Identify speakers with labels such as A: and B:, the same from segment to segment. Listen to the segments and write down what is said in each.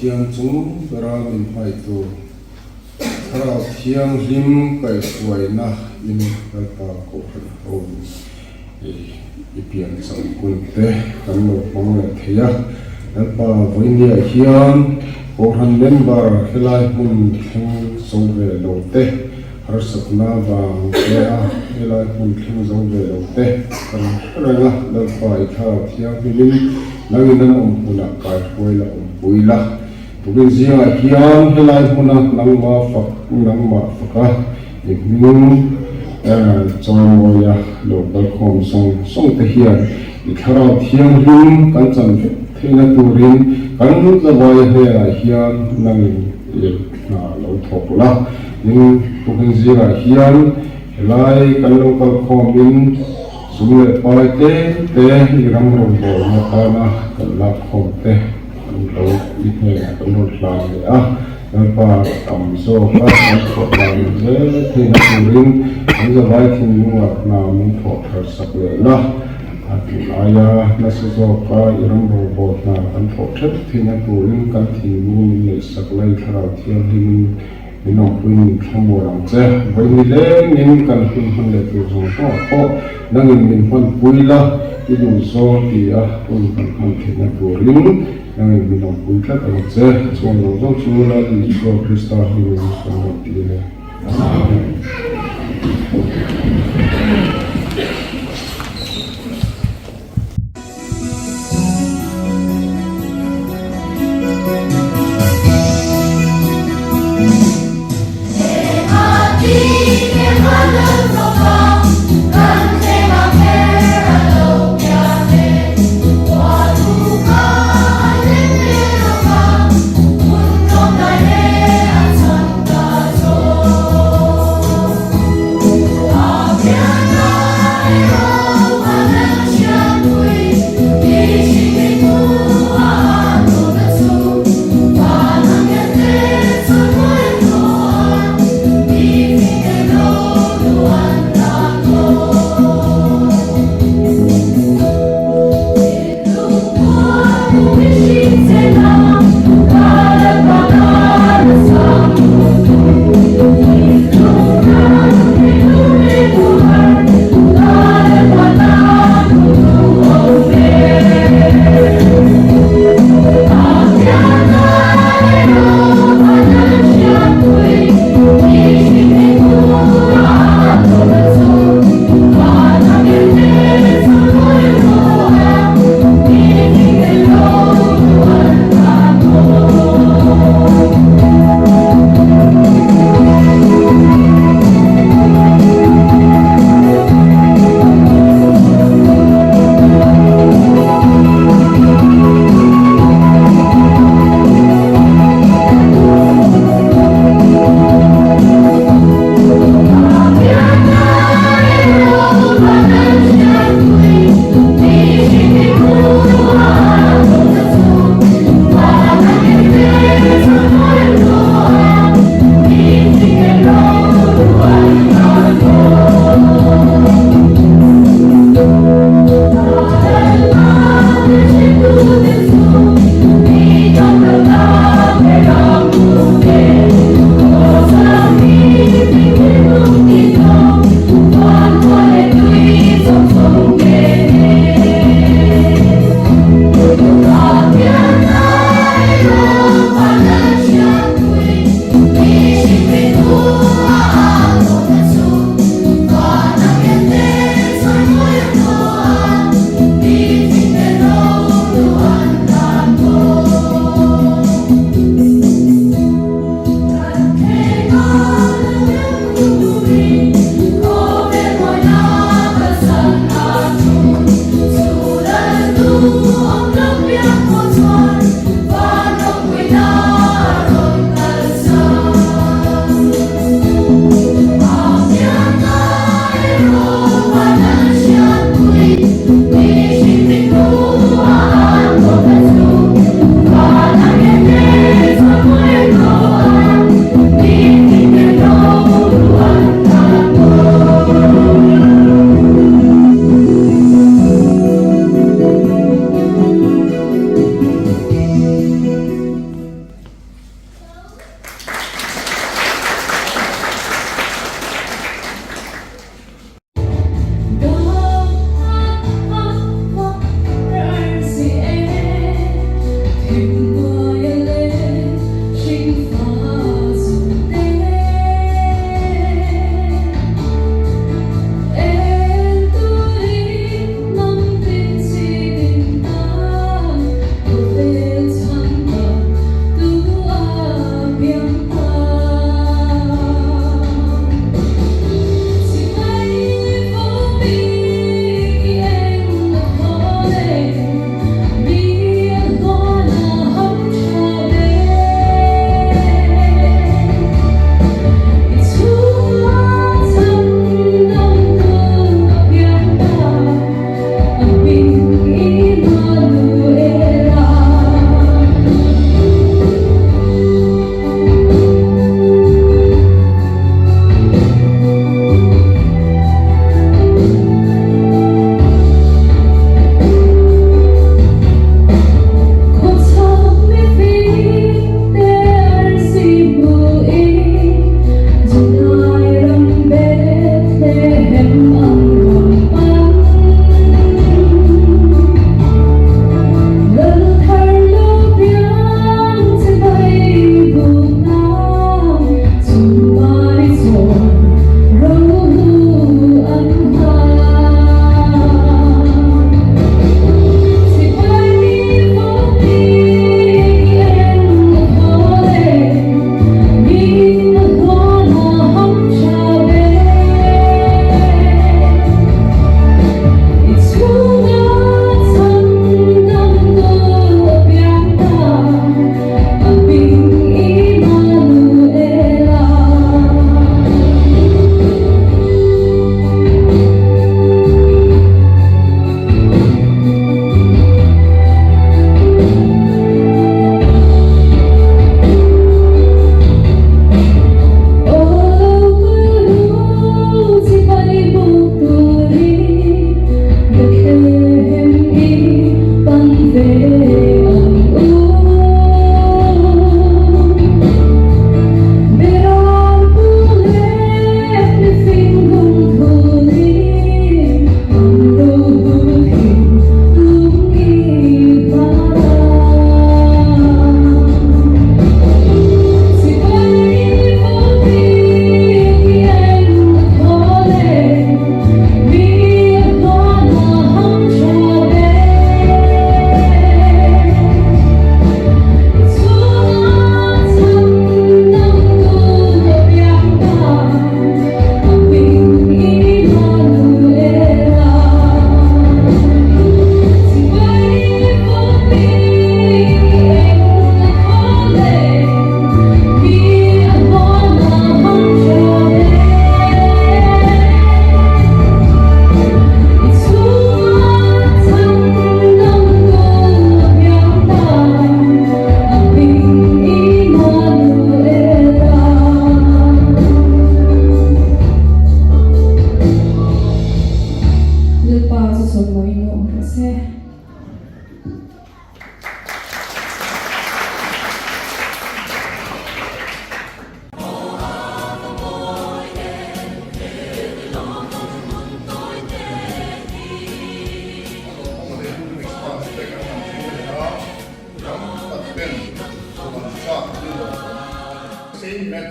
A: thiang chung beram in hai tu thara thiang lim kai hnuaiah in kalpa ko ho ipian sang kun te kan lo pang le theya kalpa voinia hian ko han member helai mun thing so ve lo te har sakna wang leha helai mun thing so ve lo te kan ranga kalpa I tha thiang lim nangin nan pula kai hoi la pui la tubin zingah hian helai hmuna nangma faka hmang choya local khom song te hian thlara thiang lim kan chan theina turin kan zawai he hian nangin na lo thok la ning tubin zingah hian helai kan local khomin sumle pai te iram ro bo na kana kalak khom te lo I he kan lo tlan le pa tam so ka ko tlan le thina turin an za vai thin nuwa na min tho thar sak le la hnuaiah na se zo ka iram ro bo na kan tho that thina turin kan thin nu le sak lai thara thiam hin Inkhawm inkhawmna che voini le nin kan hun le tu zo ko nangin min Hunpui la idu so ti a un kan han thina turin nangin min Hunpui tla kan che chon lo zo chu la di so Krista hi so ti le
B: Oh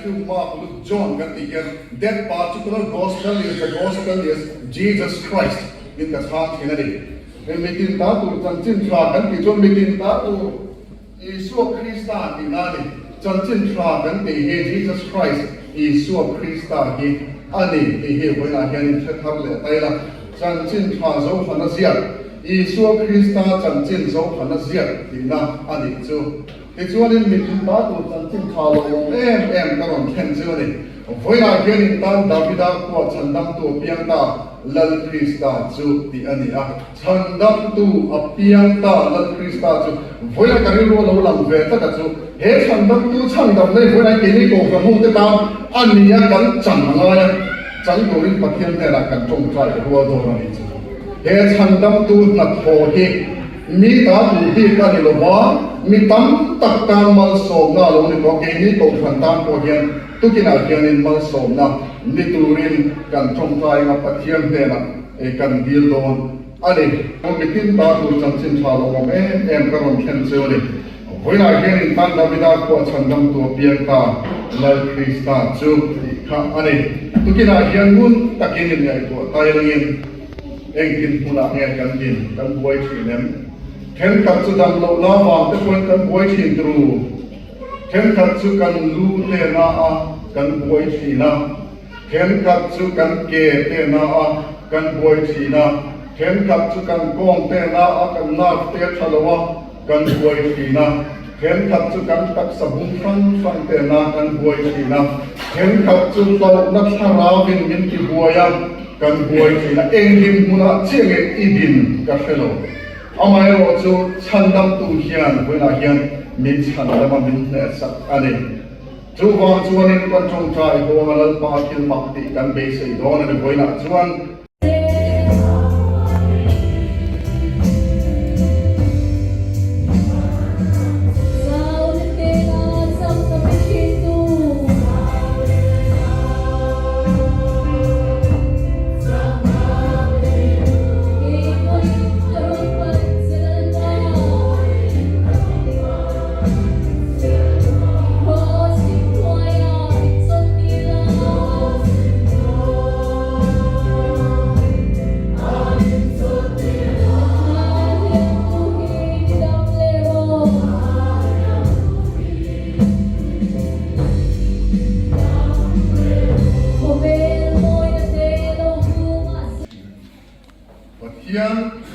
B: Matthew, Mark, Luke, John kan ti hian that particular gospel is the gospel is Jesus Christ in the heart hinari mitin ta tu chanchin thla kan ti chon mitin ta tu Isu Krista ti nani chanchin thla kan ti he Jesus Christ Isu Krista hi ani ti he boina hian thar le taila chanchin thla zo hana zia Isu Krista chanchin zo hana zia ti na ani chu ti chuanin mitin ta tu chanchin thla lo em karon khen chu ni voina hian tan Davida ko chandam tu piang ta lal Krista chu ti ani a chandam tu apiang ta lal Krista chu voina kari ro lo lang ve ta ka chu he chandam tu chandam nei voina ke ni ko ka mu te ta ani ya kan chan nga ya chan ko rin Pathian te la kan chong trai ro do na ni chu he chandam tu na tho hi mi ta tu hi ka ni lo wa mi tam tak kan mal so na lo ni ko ke ni ko khan tam ko hian tu kina hianin mal som na niturin kan chong trai nga Pathian te na e kan dil don ani ko mitin ta tu chanchin thla lo em karon khen chu ni voina hianin tan Davida ko chandam tu piang ta lal Krista chu kha ani tu kina hian mun takin ni ai ko tai lengin engkin pula nge kan din kan buai thinem khen kat chu dam lo na wa te kon kan buai thin tru khen kat chu kan lu te na a kan buai thina khen kat chu kan ke te na a kan buai thina khen kat chu kan kong te na a kan nak te thalawa kan buai thina khen kat chu kan tak sabung fan te na kan buai thina khen kat chu to na thara vin min ki buaya kan buai thina engin muna chenge idin ka felo amai ro chu chandam tu hian voina hian min chandam min ne sak ani chu wa chuanin kan chong trai ho malal pa thil makti kan be sei don ani voina chuan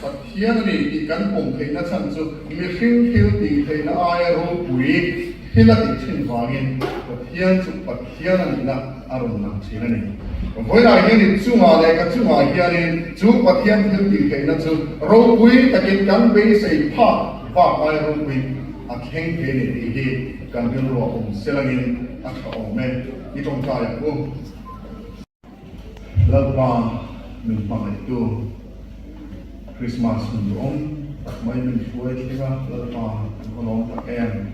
B: Pathian ni di kan pom thei na chan chu mi hring thil ti thei na ai ro pui hila ti thin wangin Pathian chu Pathian ani na aron na thina ni voina hian ni chunga le ka chunga hian ni chu Pathian thil ti thei na chu ro pui takin kan be sei pha ai ro pui a kheng ke ni hi kan bil ro selangin a ka me ni tong ka ya ko lalpa min pangai tu Krismas Hunpui tak mai min fuai thika lalpa kolong tak em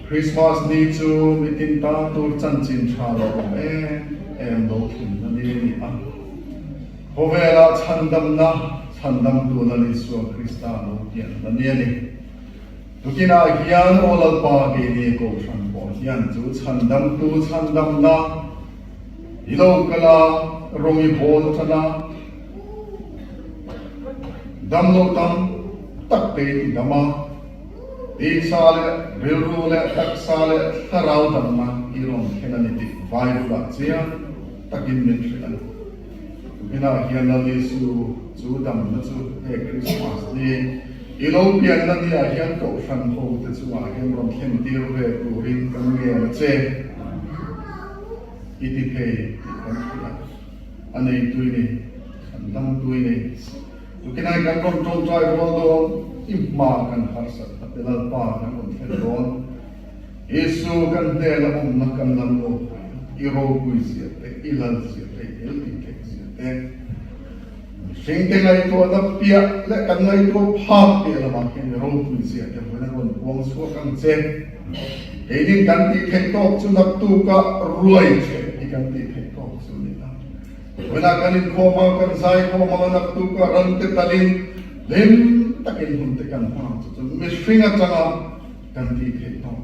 B: Krismas ni chu mitin ta tur chanchin tha lo em lo thun na ni a hovela chandam tu na ni su Krista lo pian na ni tukina hian olalpa ke ni ko than bo hian chu chandam na ilo kala rongi bol thana dam lo tam tak te ti dama ti sale rilru le tak sale tharau dam ma iron khenani ti vai la chia takin min thlan ina hian na li chu dam na chu he Krismas ni ilo pian na ni a hian ko fan ho te chu a hian ron khen ti ro ve tu rin kan nge na che iti pei kan thla anei tuini dam tuini Tukinai kan kon chong trai ro do imma kan harsa atilal pa kan kon thedon Yesu kan de la na kan lam lo iro pui sia te ilal sia te elti ke sia te sing te ngai to da pia le kan ngai to pha pe la ma ken ro pui sia te bona kon wong so kan che edin kan ti thek tok chu nak tu ka ruai che kan ti thek tok chu ni la wala kan inkhawmna kan zaikhawmna nak tu ka ran te talin len takin hun te kan ha chu mi string at changa kan ti thek tok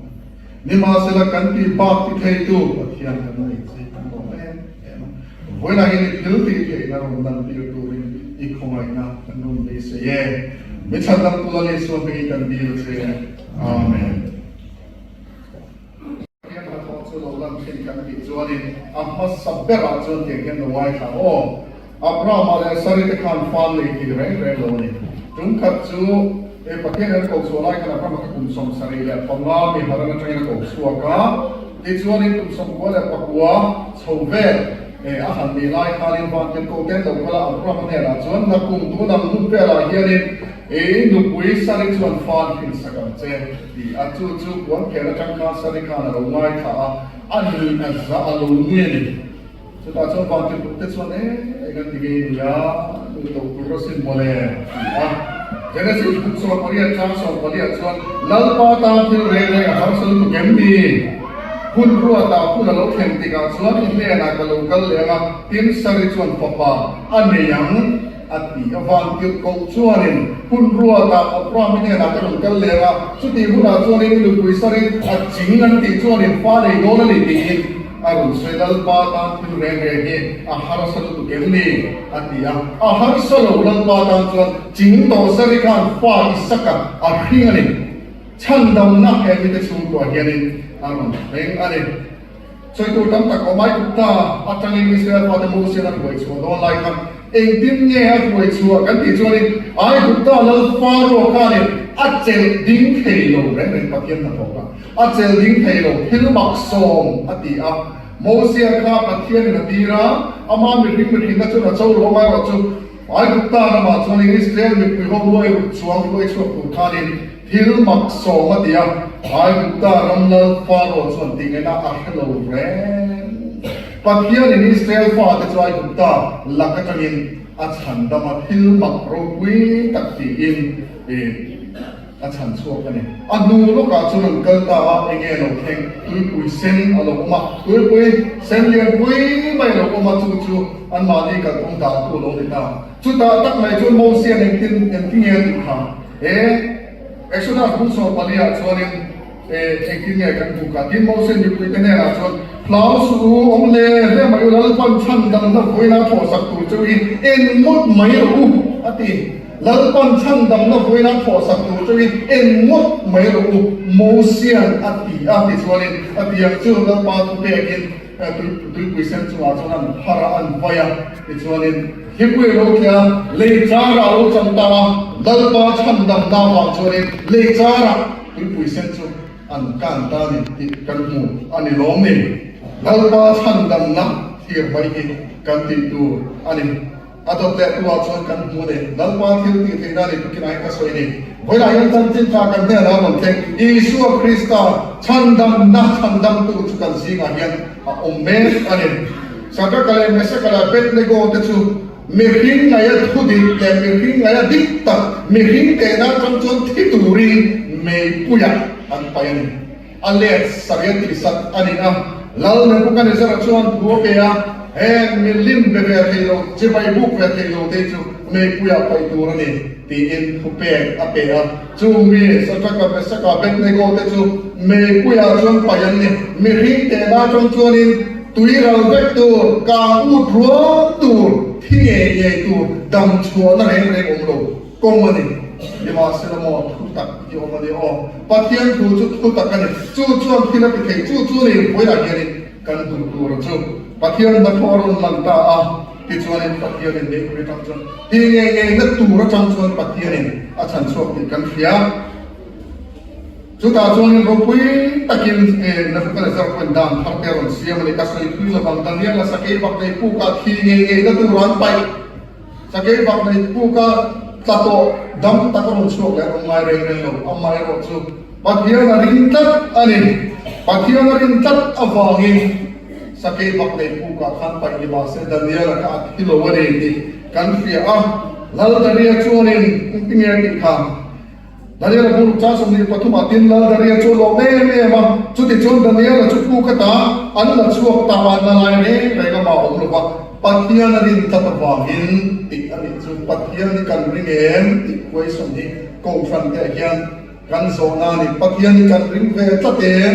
B: nima sila kan ti bak ti thei tu Pathian kan nei chi kan lo voi la ini til ti thei na rom dan ti tu rin ikhawmna kan nun be se ye mi chandam tu la le so be kan bi se amen ya ma tho chu lo lam chen kan ti chuanin amma sabbera chun te ken no wai tha o Abraham ale sari te khan fan le ki reng lo ni tum khat chu e Pathian er ko so lai kana pa ma kum som sari le panga mi harana train ko suaka ti chuanin kum som ko le pakwa chove a han mi lai khalin van ken ko ten lo kala Abraham ne la chuan na kum tu nam nu pe la hianin nu pui sari chuan fan kin sakam che ti a chu kon ke la tang ka sari kana lo ngai tha an ni a za alo ni ni so ta chuan van ken te chuan kan ti ge ya nu to ku sin mole Genesis book so Korea chance of Korea chuan lalpa ta thil re re a har sal tu gem ni hun ruwa ta kun lo khem ti ka chuan in le na ka lo kal le nga tin sari chuan papa ane yang ati awan ti ko chuanin hun ruwa ta apra mi ne na ka lo kal le nga chu ti hu na chuanin lu pui sari a ching an ti chuanin fa le go na ni ti arun sedal pa ta thil re re he a har sal tu gem ni ati a har sal lo pa ta chuan ching to sari kan fa isaka a hringani chandam na he mi te chung to hianin arun reng ani choi tu tam tak omai ta atangin Israel pa te Moses na tuai chu don lai kan eng tim nge ha tuai chu kan ti chuanin ai gupta lal faro kanin achel ding thei lo reng reng Pathian na thoka achel ding thei lo thil mak som ati a Moses ka Pathian na tira ama mi ring na chu na chau lo mai wa chu ai gupta na ma chuanin Israel mi pi ho loi chuang loi chu ku kanin thil mak som ati a ai gupta ram lal faro chuan ting na a hello reng Pathian in Israel fa te chu ai gupta lakatangin a chan dama thil mak ro wi tak ti in a chan chuak ani anu lo ka chuan kal ta enge lo theng thingpui sen alo ma thingpui sen lian pui mai lo ma chu an ma ni ka ong ta tu lo ni ta chu ta tak mai chu mo sian en tin nge tu kha Exodus book so palia chuanin en tin nge kan tu ka tin mo sen ni pui te ne la chuan plau su om le mai lo pan chan dam na voi na tho sak tu chu in mot mai lo ati lalpan chan dam na voi na tho sak tu chu in mot mai lo mo sian ati chuanin ati yang chu la pa tu pe kin tu sen chu a chuan hara an vaya chuanin hipui lo kya le chara lo cham ta lalpa chan dam na wa chuanin le chara tu sen chu an kan ta ni kan mu ani lom ni lalpa chan dam na thir vai ki kan ti tu ani adop le tu a chuan kan mu ne lalpa thil ti thina ni tu kinai ka soi ni voi la yan chan chin ta kan ne la mon theng Isu Krista chan dam tu chu kan zingah hian a omme ani saka kale mesa kala bet le go te chu mi hring ngai a thu di le mi hring ngai a dik ta mi hring te na chon thi tu ri me puya an payan ale sabiat ti sat ani a lal ne ku kan zara chuan bu pe a en mi lim be be thelo che bai buk ve thelo te chu me puya pai tu ra ni ti in khu pe a pe a chu mi saka ka mesa ka bet ne go te chu me puya chuan payan ni mi hring te na chon chuanin tui ral vek tu ka u thua tu thie ye tu dam chua na reng reng om lo komani lima selamo thu tak ki omani o Pathian thu thu tak kan chu chuan thila ki thei chu ni voi la ge ni kan tu ro chu Pathian na thoron lan ta a ki chuan Pathian ni ne tam chuan hi nge na tu ro chang chuan Pathian ni a chan chuak ni kan fia Chuta chuan ro pui takin na fa la zar kwan dam har te ron siam ni kasai pui la bang daniel la sakei bak nei pu ka thi nge na tu ran pai sakei bak nei pu ka tato dam taron chuak le ron mai reng reng lo amai ro chu Pathian rin tat ani Pathian rin tat awangin sakei bak nei pu ka khan pai ni ba se daniel ka kilo wani ni kan fia a lal daria chuanin pinge ki kham Daniel pun cakap ni patuma tinla Daniel colo me ma cuti cun Daniel cukup kata anda suap tawan nalai ni mereka mau lupa Pathian rin tatawangin tik ani cu Pathian ni kan ringen tik kuai ni kau fan dia hian kan zona ni Pathian ni kan ring ve taten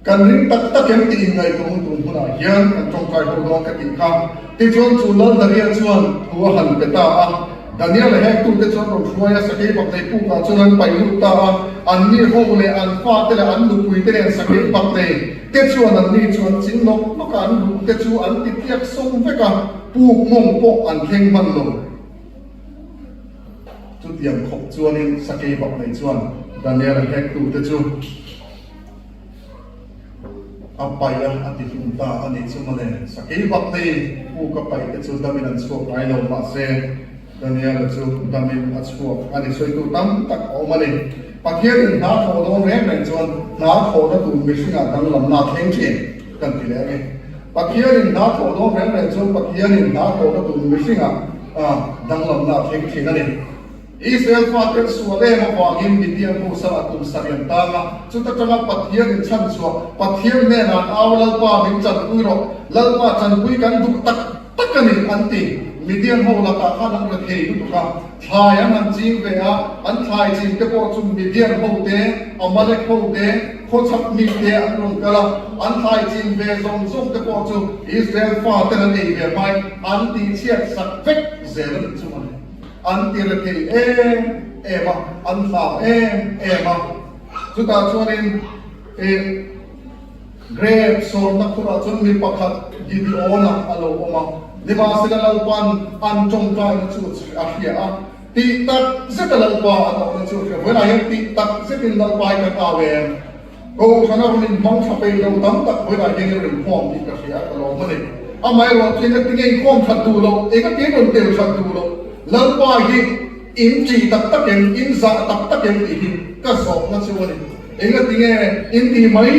B: กันริ้งตักยังตีไงตรงหุ่นอ่ะยันกันจงใจหัวน้องกันอีกครั้งที่ชวนจูเลิศเรียนชวนหัวหันไปตาดันนี้เลยให้ตุ้งที่ชวนเราช่วยสักทีปักในผู้การชวนไปลูกตาอันนี้ห้องเลยอันฟ้าแต่ละอันดูคุยแต่ละสักทีปักในที่ชวนอันนี้ชวนจินนกนกอันดูที่ชวนอันติดเทียบส่งไปกับปูมงปกอันเข่งมันลงจุดเดียมขบชวนนี้สักทีปักในชวนดันนี้เลยให้ตุ้งที่ชวนapa yang ati junta ani sumale sakei bakte u kapai ke chu damin an chuak ai lo ma se daniel chu damin a chuak ani soitu tam tak omale Pathian na tho don rem ren chuan na tho na tu mishinga dan lam na theng thien kan ti le Pathian na tho don rem ren chuan Pathian na tho na tu mishinga dan lam na theng thien ani Israel faten suale ma wangin bidian ko sa atum sariantanga chuta tanga Pathian in chan suwa Pathian ne na awlal pa min chan uiro lalpa chan pui kan duk takani anti midian ho la ta khan ang thei du ka thlai an jing ve a an thlai jing te ko chum midian ho te amalek ho te kho chap mi te an rong kala an thlai jing ve zong zong te ko chu Israel faten an ei ve mai an ti chiat sak vek zelan chu anti-reti ema anfa ema chuta chuanin grave so nakura chun mi pakhat videoa alo oma nima silalpan an chongka chu ahia a ti tak sekalpa ato chu wena yang ti tak sekin lalpai ka awe ko sana min mong sa pe lo tam tak wena yang rin form ti ka sia alo mane amai ro tin ka tingei kom thatu lo e ka te don tel thatu lo lalpa hi in chi tak yang in za tak yang hi ka so na chuani enga tinge in ti mai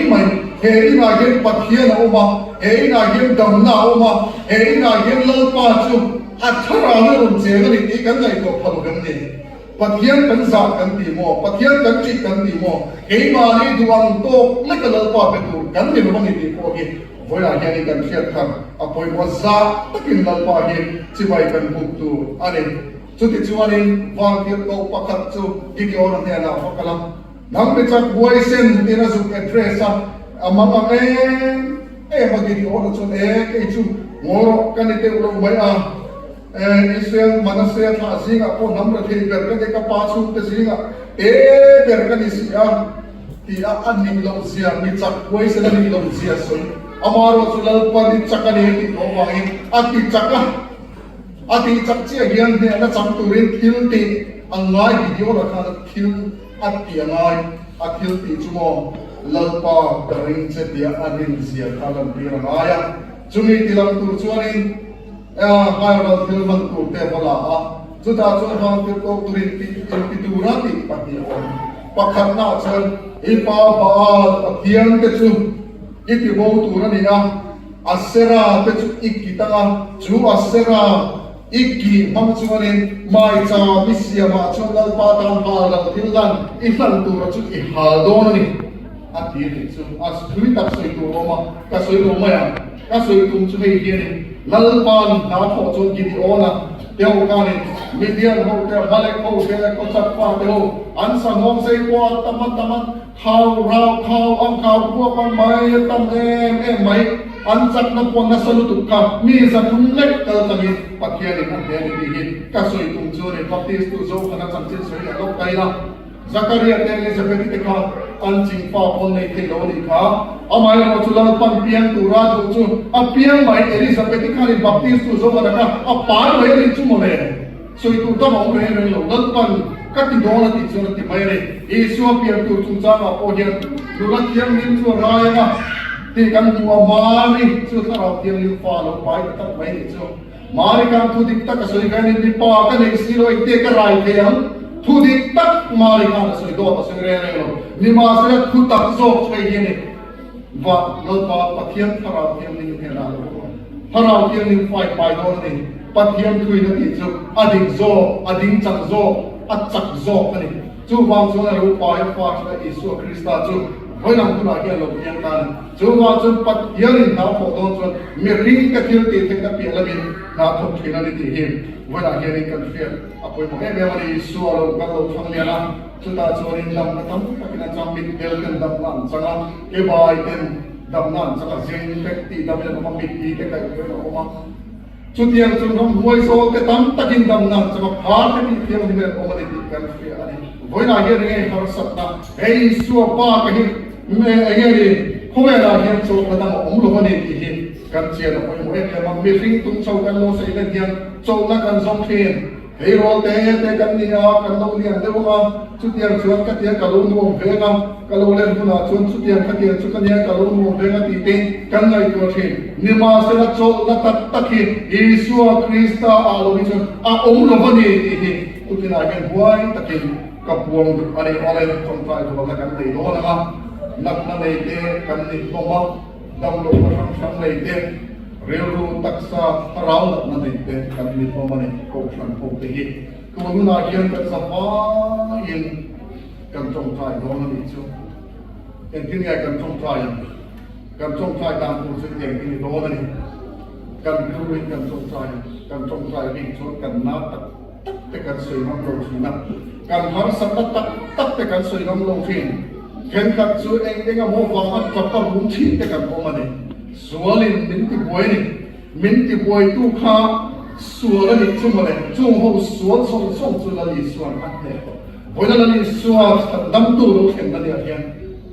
B: he ina gen Pathian oma he ina gen damna oma he ina gen lalpa chu athara na rum che ni ti kan ngai to phalu gan ni Pathian kan za kan ti mo Pathian kan chi kan ti mo he ma ni duang to le ka lalpa pe tu kan ni ro ni ti ko hi voila yani kan khiat khan apoi mo za takin lalpa hi chibai kan buk tu ani chuti chuanin wangtir ko pakhat chu videoa ne na fakala nang be chak boy sen tira zu address amang videoa chu ke chu ngoro kan te ulo mai Israel manasya tha zingah ko namra thei ber ka ka pa chu te zingah ber ka ni sia ti an ning lo zia mi chak boy sen ni lo zia so amaro sulal pani chakani ti ko wangin ati chaka ati chakchi agian ne na cham turin thil ti angai video la kha thil ati angai athil ti chumo lalpa karing che dia anin zia khalam pi rangaya chumi tilam tur chuanin hairal thil man tu te bala chuta chuan hang ti ko turin ti tura ti Pathian pakhat na chuan ipa ba Pathian te chu iti bo tura ni na asera te chu ikitanga chu asera iki mang chuanin mai cha misia ma chuan lalpa tan pa la thillan ihlan tura chu I haldon ni ati ni chu as thui tak soi tu roma ka soi ro maya ka soi tum chu hei hian lalpan na tho chu videoa teo ka ni midian ho te balek ho te ko chat pa te ho an samom sei kwa tamat khau rau khau ang khau pu pa mai tam mai an chat na pon na salu tu ka mi za tum lek kal tami Pathian ni kan ni hi ka soi tum chu ni baptist tu zo kana cham chin soi la lok kai na Secretariat Complex te ka an ching pa pon nei the lo ni ka amai ro chu lang pan pian tu ra chu a pian mai Elizabeth ka ni baptist tu zo kana ka a pa ro ni chu mo le soi tu ta mo re lo lang pan ka ti do na ti chu na ti mai re Isu pian tu chu cha na po hian du la thiam nin chu ra ya ma ti kan tu amari chu ta ra thiam nin fa lo pai ta mai ni chu mari kan tu dik ta ka soi ga ni pa ka nei si lo ite ka rai the am thu dik tak mari kan soi do ta soi re lo ni ma se thu tak zo chei ye ni va lo pa Pathian thara thiam ni he na lo thara thiam ni fai pai do ni Pathian thui na ti chu ading zo ading chang zo achak zo ani chu wang zo na ru pa ya fa Isu Krista chu voi nam tu la hian lo hian tan chu wa chu Pathian in na pho don chu mi ring ka thil ti theng ka pi la min na thok thina ni ti hi voi la hian kan fiat apoi mo me mani su lo ka lo thang lia na chu ta chu rin lam ka tam ka kina cham mit bel kan dam nan changa ke bai ten dam nan changa jing pek ti dam le ma mit ti te kai ko no ma chu tiang chu ram moi so ke tam takin dam nan changa pha te mi tiang ni me o ma ni kan fiat ani voi la hian nge har sat na ei su pa ka hi me ai ri khome la hian chu ka dam om lo ma ni ti hi kan chia na moi mo e ma mi ring tung chau kan lo sai na hian chau na kan zong khen hei ro te kan ni a kan lo ni an de ma chu tiang chuan ka tiang ka lo nu ve na ka lo len hu na chuan chu tiang ka tiang chu ka ni ka lo nu ve na ti te kan ngai to the ni ma se la chau na ta ta ki Yesu Krista a lo ni chu a om lo ma ni ti hi tu ti na hian huai ta ki ka puang ani ole kon tai to la kan dei do na ma nak na nei te kan ni ko ma dam lo ka sang nei te real ru taksa rau na nei te kan ni ko ma ni ko sang ko te hi ko nu na hian ka sa pa in kan trong tai do na ni chu en tin ya kan trong tai tam pu sin yang ni do na ni kan ru kan trong tai ni chu kan na tak te kan soi nam lo chi na kan har sat tak te kan soi nam lo fin ken khat chu eng mo wang at ka pa bum chi te kan o ma ni sualin min ti boi tu kha suala ni chu ma le chu ho sual song chu la ni suan at ne boi la ni sual dam tu lo khen na ni hian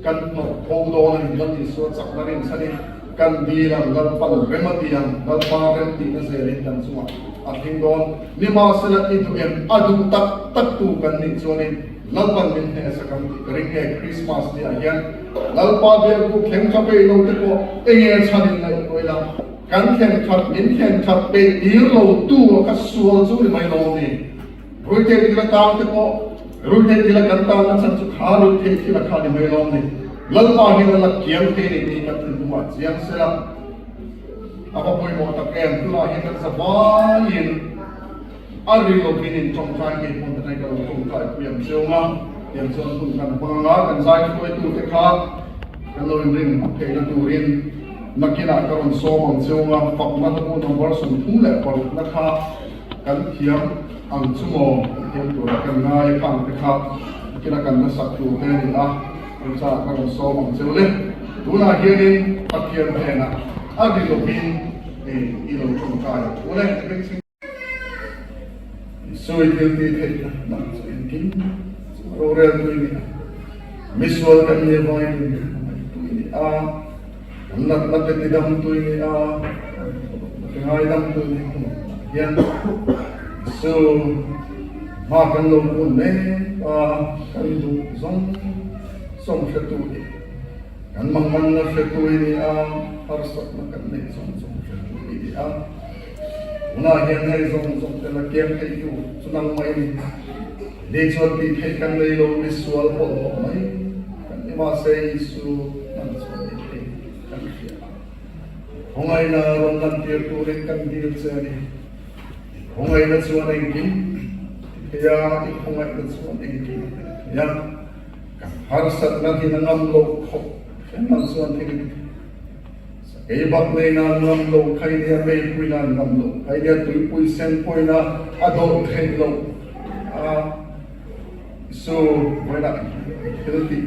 B: kan no ho do na ni lan ni sual sak na rin sani kan di lam gal pal remati yang gal pa rem ti na se rin kan suma ating don ni ma sala ni tu em adu tak tu kan ni chuanin lalpan min he sa kan ring he Krismas ni ayan lalpa be ku khem kha pe lo te ko enge chanin lai oila kan khem khat min khem khat pe ir lo tu ka sual zu ni mai lo ni ruite ni la taw te ko ruite ni la kan taw na san chu kha ru the ki la kha ni mai lo ni lalpa ni la kiam te ni ka tin ma chiang se la apa poi mo ta kem tu la hin sa ba yin ari lo pinin trong thai ke pon ta ka lo trong thai ku yam chunga yam chon kun kan panga kan zai khoi tu te kha kan lo ring ke na tu rin nakina ka ron so mong chunga pak na tu no war sum thum le par na kha kan thiam ang chumo thiam tu kan ngai kang te kha kina kan na sak tu te ni la kan sa ka ron so mong chu le tu na hianin Pathian he na ari lo pin e lo trong thai ole so it will be paid not so in king royal doing miswal kan ye boy not the dam to ni ngai dam to ni yan so ma kan lo kun ne kan du song fetu kan mang na fetu ni har sak na kan ne song fetu ni una hian nei zong te la kem thei tu sunang mai ni le chon ti thei kan nei lo visual po mai kan ma sei su nan so ni thei kan fia hongai na ron nan ti tu re kan dil se ni hongai na chuan eng kin ya ti hongai na chuan eng kin ya kan har sat na ti na ngam lo khop nan chuan thei ei bak nei na nuam lo khai dia me pui na ngam lo khai dia tui pui sen pui na ado thei lo so why not healthy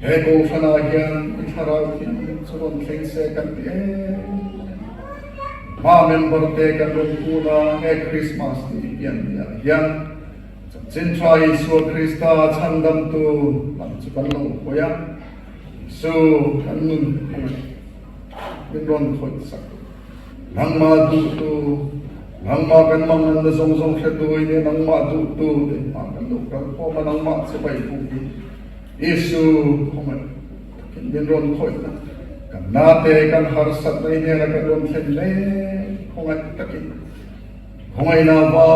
B: he go fana hian thara chon thei se kan ti ma member te kan ro ku na he Krismas ti hian chin trai so Krista chandam tu lam chu kan lo hoya so kan nun min ron khoi sak nang ma du tu nang ma kan mang na song khe tu ni nang ma du tu de ma kan lu kan po ma nang ma se bai pu ki Yesu khomai min ron khoi na kan na te kan har sat nei ne na kan ron khen le khomai takin khomai na ba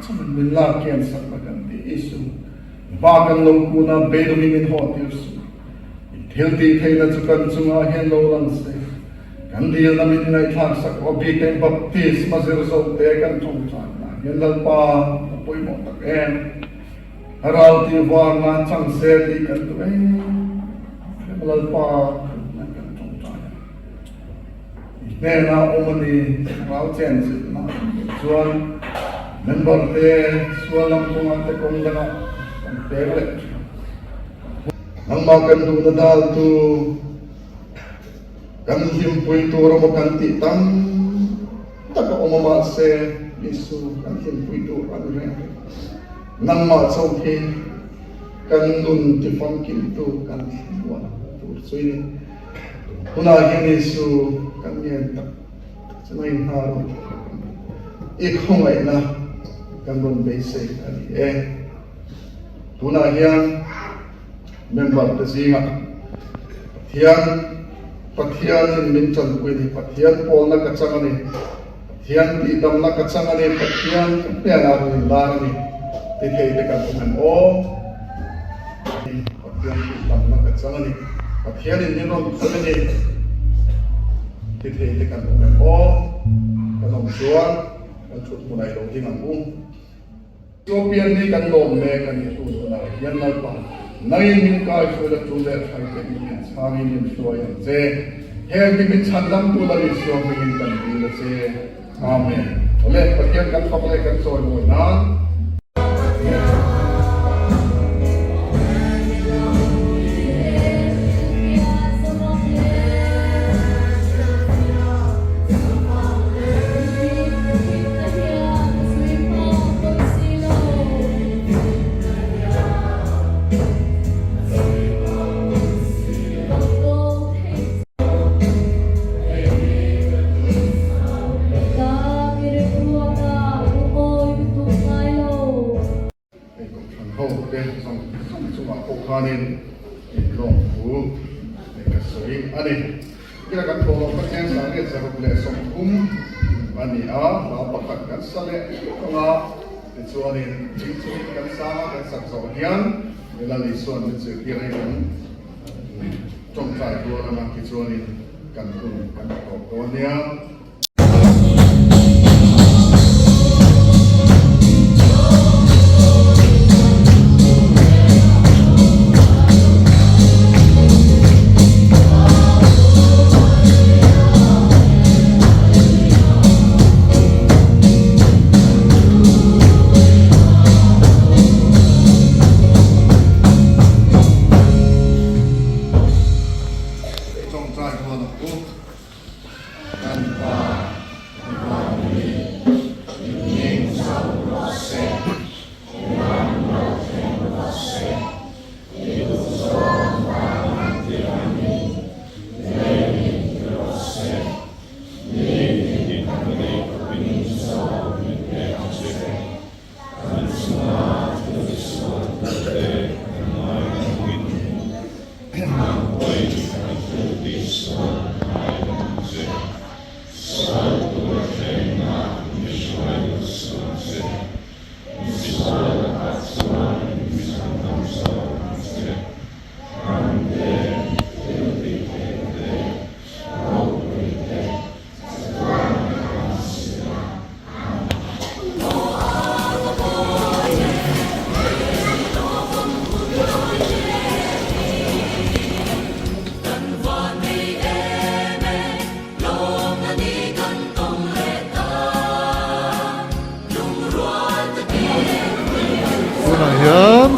B: chum min la kian sak na kan ti Yesu ba kan lo ku na be do min ho ti Yesu healthy thei na chu kan chunga hian lo lang se kan dil na min ngai thak sak o bi ten baptism ma zir zo te kan thong chan na hian lal pa poi mo tak em Haral ti war na chang se ti kan tu lal pa kan chong chang ne na omani rau chen sit na chuan member te sualam ko ate kong dana kan te le ang makan tu na dal tu kan thingpui tu ro mo kan ti tam taka omama se isu kan thingpui tu kan re nang ma sau khi kan nun ti phong kim tu kan wa tu sui tuna hian isu kan yen tak chnai na ro inkhawmna kan nun be se ani tuna hian member te zingah Pathian in min chan pui ni Pathian pol na ka changani Pathian ti dam na ka changani Pathian pe na ru la ni ti thei te kan man o Pathian ti dam na ka changani Pathian in ni ron changani ti thei te kan man o kan om chuan kan chut mu nai lo ti nang so pian ni kan lom me kan ni tu na yan na pa nai min ka chu la tu le thai te ni chang in hnuaiah che he ti min chan lam tu la ni so min kan ti la che amen ole Pathian kan fa le kan so mo na kanin long hu ka soi ani kira kan to Pathian sa le sa le som kum ani a la pakhat kan sa le konga ti chuanin ti chu kan sa kan sak so hian ela li suan ni chu ki rai kan trong sai to na ki chuanin kan kun kan to nia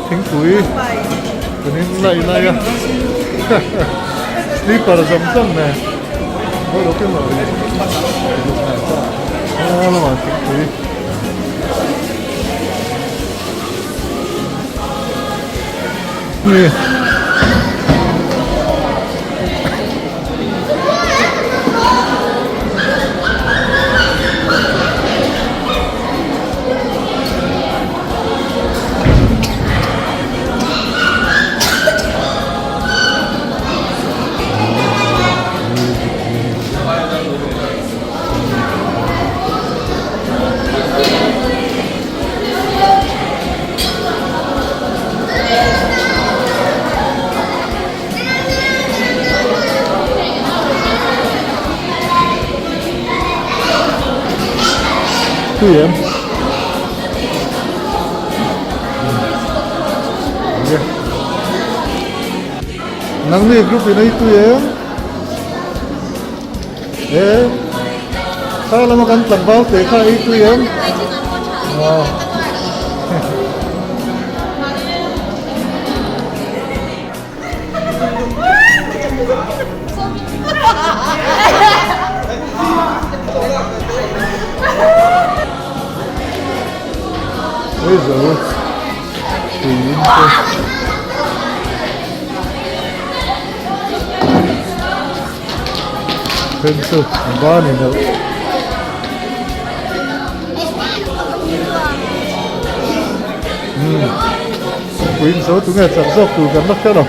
C: thingpui kunin lai à sleeper zong nè có được cái loại nó mà thingpui nè nang ni group ini tu em sao lama kan tlang te kha itu em wow bây giờ thì pencil ba ni đâu quyến số tụi nghe sản xuất từ gần đất cái đâu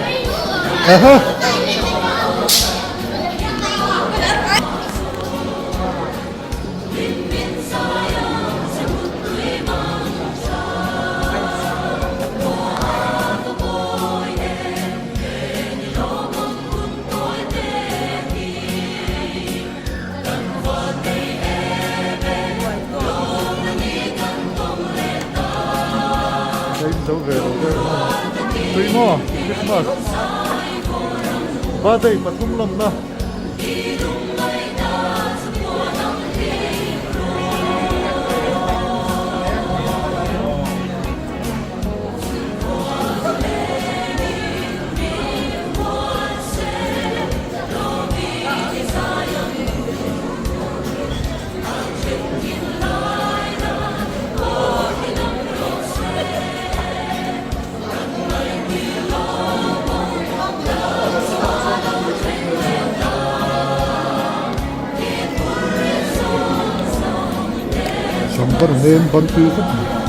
C: dấu về rồi tùy mò Krismas ba đây Pathian Sambar name bantu